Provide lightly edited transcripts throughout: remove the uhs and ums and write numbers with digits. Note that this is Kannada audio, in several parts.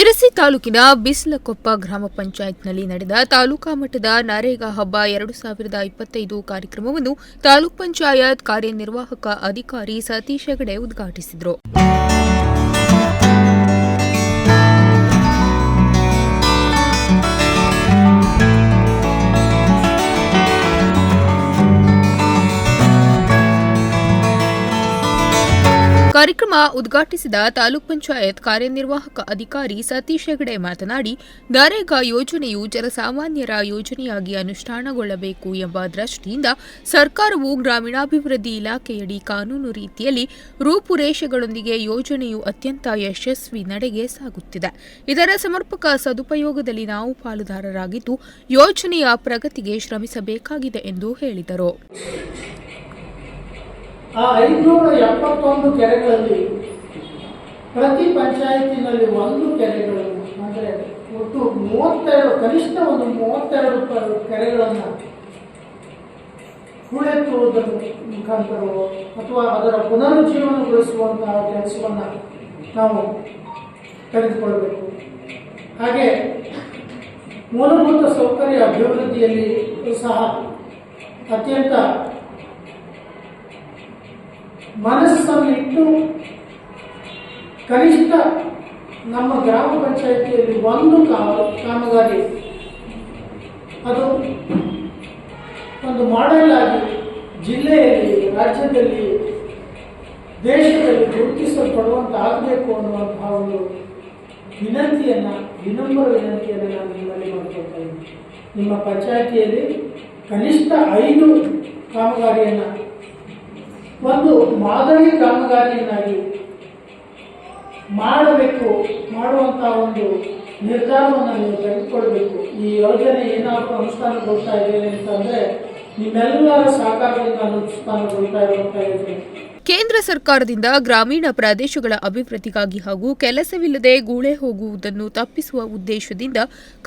ಶಿರಸಿ ತಾಲೂಕಿನ ಬಿಸ್ಲಕೊಪ್ಪ ಗ್ರಾಮ ಪಂಚಾಯತ್ನಲ್ಲಿ ನಡೆದ ತಾಲೂಕಾ ಮಟ್ಟದ ನರೇಗಾ ಹಬ್ಬ 2025 ಕಾರ್ಯಕ್ರಮವನ್ನು ತಾಲೂಕ್ ಪಂಚಾಯತ್ ಕಾರ್ಯನಿರ್ವಾಹಕ ಅಧಿಕಾರಿ ಸತೀಶ್ ಹೆಗಡೆ ಉದ್ಘಾಟಿಸಿದರು. ಕಾರ್ಯಕ್ರಮ ಉದ್ಘಾಟಿಸಿದ ತಾಲೂಕ್ ಪಂಚಾಯತ್ ಕಾರ್ಯನಿರ್ವಾಹಕ ಅಧಿಕಾರಿ ಸತೀಶ್ ಹೆಗಡೆ ಮಾತನಾಡಿ, ನರೇಗಾ ಯೋಜನೆಯು ಜನಸಾಮಾನ್ಯರ ಯೋಜನೆಯಾಗಿ ಅನುಷ್ಠಾನಗೊಳ್ಳಬೇಕು ಎಂಬ ದೃಷ್ಟಿಯಿಂದ ಸರ್ಕಾರವು ಗ್ರಾಮೀಣಾಭಿವೃದ್ಧಿ ಇಲಾಖೆಯಡಿ ಕಾನೂನು ರೀತಿಯಲ್ಲಿ ರೂಪುರೇಷೆಗಳೊಂದಿಗೆ ಯೋಜನೆಯು ಅತ್ಯಂತ ಯಶಸ್ವಿ ನಡೆಗೆ ಸಾಗುತ್ತಿದೆ. ಇದರ ಸಮರ್ಪಕ ಸದುಪಯೋಗದಲ್ಲಿ ನಾವು ಪಾಲುದಾರರಾಗಿದ್ದು ಯೋಜನೆಯ ಪ್ರಗತಿಗೆ ಶ್ರಮಿಸಬೇಕಾಗಿದೆ ಎಂದು ಹೇಳಿದರು. 571 ಕೆರೆಗಳಲ್ಲಿ ಪ್ರತಿ ಪಂಚಾಯತಿನಲ್ಲಿ ಒಂದು ಕೆರೆಗಳನ್ನು ಅಂದರೆ ಒಟ್ಟು 32 ಕನಿಷ್ಠ ಒಂದು 32 ಕೆರೆಗಳನ್ನು ಹೂಳೆತ್ತುವುದರ ಮುಖಾಂತರವೋ ಅಥವಾ ಅದರ ಪುನರುಜ್ಜೀವನಗೊಳಿಸುವಂತಹ ಕೆಲಸವನ್ನು ನಾವು ತೆಗೆದುಕೊಳ್ಳಬೇಕು. ಹಾಗೆ ಮೂಲಭೂತ ಸೌಕರ್ಯ ಅಭಿವೃದ್ಧಿಯಲ್ಲಿ ಸಹ ಅತ್ಯಂತ ಮನಸ್ಸನ್ನಿಟ್ಟು ಕನಿಷ್ಠ ನಮ್ಮ ಗ್ರಾಮ ಪಂಚಾಯಿತಿಯಲ್ಲಿ ಒಂದು ಕಾಮಗಾರಿ ಅದು ಒಂದು ಮಾಡೆಲ್ ಆಗಿ ಜಿಲ್ಲೆಯಲ್ಲಿ, ರಾಜ್ಯದಲ್ಲಿ, ದೇಶದಲ್ಲಿ ಗುರುತಿಸಲ್ಪಡುವಂತಾಗಬೇಕು ಅನ್ನುವಂತಹ ಒಂದು ವಿನಮ್ರ ವಿನಂತಿಯನ್ನು ನಾನು ನಿಮ್ಮಲ್ಲಿ ಮಾಡ್ಕೊಳ್ತಾ ಇದ್ದೀನಿ. ನಿಮ್ಮ ಪಂಚಾಯಿತಿಯಲ್ಲಿ ಕನಿಷ್ಠ 5 ಕಾಮಗಾರಿಯನ್ನು ಒಂದು ಮಾದರಿ ಕಾಮಗಾರಿಯನ್ನಾಗಿ ಮಾಡುವಂತಹ ಒಂದು ನಿರ್ಧಾರವನ್ನು ನೀವು ತೆಗೆದುಕೊಳ್ಬೇಕು. ಈ ಯೋಜನೆ ಏನಾದರೂ ಅನುಷ್ಠಾನಗೊಳ್ತಾ ಇದೆ ಅಂತಂದರೆ ನಿಮ್ಮೆಲ್ಲರ ಸಹಕಾರದಿಂದ ಅನುಷ್ಠಾನಗೊಳ್ತಾ ಇರುವಂತಹ ಯೋಜನೆ. ಕೇಂದ್ರ ಸರ್ಕಾರದಿಂದ ಗ್ರಾಮೀಣ ಪ್ರದೇಶಗಳ ಅಭಿವೃದ್ಧಿಗಾಗಿ ಹಾಗೂ ಕೆಲಸವಿಲ್ಲದೆ ಗೂಳೆ ಹೋಗುವುದನ್ನು ತಪ್ಪಿಸುವ ಉದ್ದೇಶದಿಂದ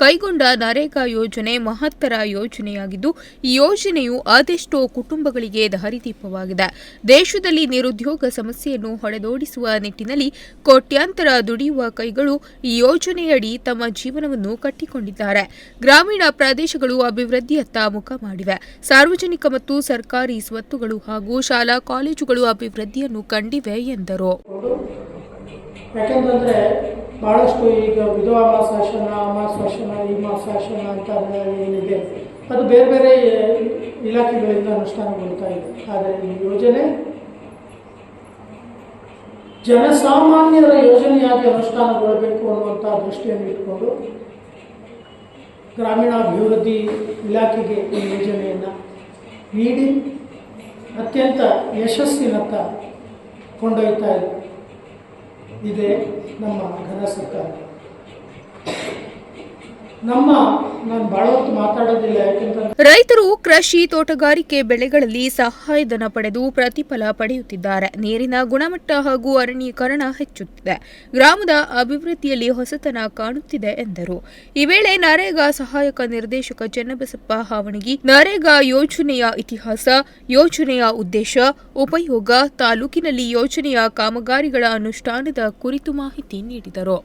ಕೈಗೊಂಡ ನರೇಗಾ ಯೋಜನೆ ಮಹತ್ತರ ಯೋಜನೆಯಾಗಿದ್ದು, ಈ ಯೋಜನೆಯು ಅದೆಷ್ಟೋ ಕುಟುಂಬಗಳಿಗೆ ದಾರಿದೀಪವಾಗಿದೆ. ದೇಶದಲ್ಲಿ ನಿರುದ್ಯೋಗ ಸಮಸ್ಯೆಯನ್ನು ಹೊಡೆದೋಡಿಸುವ ನಿಟ್ಟಿನಲ್ಲಿ ಕೋಟ್ಯಾಂತರ ದುಡಿಯುವ ಕೈಗಳು ಈ ಯೋಜನೆಯಡಿ ತಮ್ಮ ಜೀವನವನ್ನು ಕಟ್ಟಿಕೊಂಡಿದ್ದಾರೆ. ಗ್ರಾಮೀಣ ಪ್ರದೇಶಗಳು ಅಭಿವೃದ್ಧಿಯತ್ತ ಮುಖ ಮಾಡಿವೆ. ಸಾರ್ವಜನಿಕ ಮತ್ತು ಸರ್ಕಾರಿ ಸ್ವತ್ತುಗಳು ಹಾಗೂ ಶಾಲಾ ಕಾಲೇಜುಗಳು ಅಭಿವೃದ್ಧಿಯನ್ನು ಕಂಡಿವೆ ಎಂದರು. ಯಾಕೆಂದ್ರೆ ಬಹಳಷ್ಟು ಈಗ ವಿಧವಾ ಮಾಸಾಶನ, ಅಮಾಸಾಶನ, ಈ ಮಾಸಾಶನ ಅಂತ ಏನಿದೆ ಅದು ಬೇರೆ ಬೇರೆ ಇಲಾಖೆಗಳಿಂದ ಅನುಷ್ಠಾನಗೊಳ್ತಾ ಇದೆ. ಆದರೆ ಈ ಯೋಜನೆ ಜನಸಾಮಾನ್ಯರ ಯೋಜನೆಯಾಗಿ ಅನುಷ್ಠಾನಗೊಳ್ಳಬೇಕು ಅನ್ನುವಂಥ ದೃಷ್ಟಿಯನ್ನು ಇಟ್ಟುಕೊಂಡು ಗ್ರಾಮೀಣಾಭಿವೃದ್ಧಿ ಇಲಾಖೆಗೆ ಈ ಯೋಜನೆಯನ್ನು ನೀಡಿ ಅತ್ಯಂತ ಯಶಸ್ಸಿನತ್ತ ಕೊಂಡೊಯ್ತಾ ಇದೆ ನಮ್ಮ ಘನ ಸರ್ಕಾರ. ನಾನು ಬಹಳ ಹೊತ್ತು ಮಾತಾಡೋದಿಲ್ಲ, ಯಾಕೆಂದ್ರೆ ರೈತರು ಕೃಷಿ, ತೋಟಗಾರಿಕೆ ಬೆಳೆಗಳಲ್ಲಿ ಸಹಾಯಧನ ಪಡೆದು ಪ್ರತಿಫಲ ಪಡೆಯುತ್ತಿದ್ದಾರೆ. ನೀರಿನ ಗುಣಮಟ್ಟ ಹಾಗೂ ಅರಣ್ಯೀಕರಣ ಹೆಚ್ಚುತ್ತಿದೆ. ಗ್ರಾಮದ ಅಭಿವೃದ್ಧಿಯಲ್ಲಿ ಹೊಸತನ ಕಾಣುತ್ತಿದೆ ಎಂದರು. ಈ ವೇಳೆ ನರೇಗಾ ಸಹಾಯಕ ನಿರ್ದೇಶಕ ಚನ್ನಬಸಪ್ಪ ಹಾವಣಗಿ ನರೇಗಾ ಯೋಜನೆಯ ಇತಿಹಾಸ, ಯೋಜನೆಯ ಉದ್ದೇಶ, ಉಪಯೋಗ, ತಾಲೂಕಿನಲ್ಲಿ ಯೋಜನೆಯ ಕಾಮಗಾರಿಗಳ ಅನುಷ್ಠಾನದ ಕುರಿತು ಮಾಹಿತಿ ನೀಡಿದರು.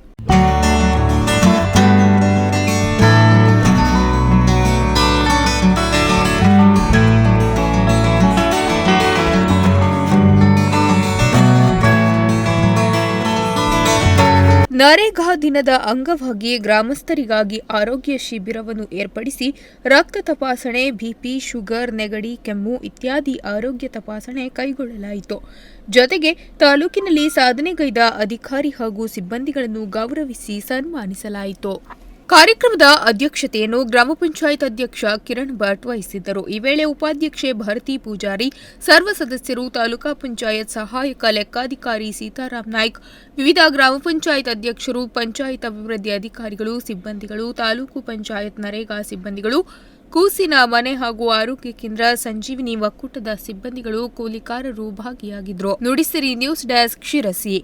ನರೇಗಾ ದಿನದ ಅಂಗವಾಗಿ ಗ್ರಾಮಸ್ಥರಿಗಾಗಿ ಆರೋಗ್ಯ ಶಿಬಿರವನ್ನು ಏರ್ಪಡಿಸಿ ರಕ್ತ ತಪಾಸಣೆ, ಬಿಪಿ, ಶುಗರ್, ನೆಗಡಿ, ಕೆಮ್ಮು ಇತ್ಯಾದಿ ಆರೋಗ್ಯ ತಪಾಸಣೆ ಕೈಗೊಳ್ಳಲಾಯಿತು. ಜೊತೆಗೆ ತಾಲೂಕಿನಲ್ಲಿ ಸಾಧನೆಗೈದ ಅಧಿಕಾರಿ ಹಾಗೂ ಸಿಬ್ಬಂದಿಗಳನ್ನು ಗೌರವಿಸಿ ಸನ್ಮಾನಿಸಲಾಯಿತು. ಕಾರ್ಯಕ್ರಮದ ಅಧ್ಯಕ್ಷತೆಯನ್ನು ಗ್ರಾಮ ಪಂಚಾಯತ್ ಅಧ್ಯಕ್ಷ ಕಿರಣ್ ಭಟ್ ವಹಿಸಿದ್ದರು. ಈ ವೇಳೆ ಉಪಾಧ್ಯಕ್ಷೆ ಭಾರತಿ ಪೂಜಾರಿ, ಸರ್ವ ಸದಸ್ಯರು, ತಾಲೂಕಾ ಪಂಚಾಯತ್ ಸಹಾಯಕ ಲೆಕ್ಕಾಧಿಕಾರಿ ಸೀತಾರಾಮ್ ನಾಯ್ಕ್, ವಿವಿಧ ಗ್ರಾಮ ಪಂಚಾಯತ್ ಅಧ್ಯಕ್ಷರು, ಪಂಚಾಯತ್ ಅಭಿವೃದ್ಧಿ ಅಧಿಕಾರಿಗಳು, ಸಿಬ್ಬಂದಿಗಳು, ತಾಲೂಕು ಪಂಚಾಯತ್ ನರೇಗಾ ಸಿಬ್ಬಂದಿಗಳು, ಕೂಸಿನ ಮನೆ ಹಾಗೂ ಆರೋಗ್ಯ ಕೇಂದ್ರ, ಸಂಜೀವಿನಿ ಒಕ್ಕೂಟದ ಸಿಬ್ಬಂದಿಗಳು, ಕೂಲಿಕಾರರು ಭಾಗಿಯಾಗಿದ್ದರು. Nudisiri news desk, Sirsi.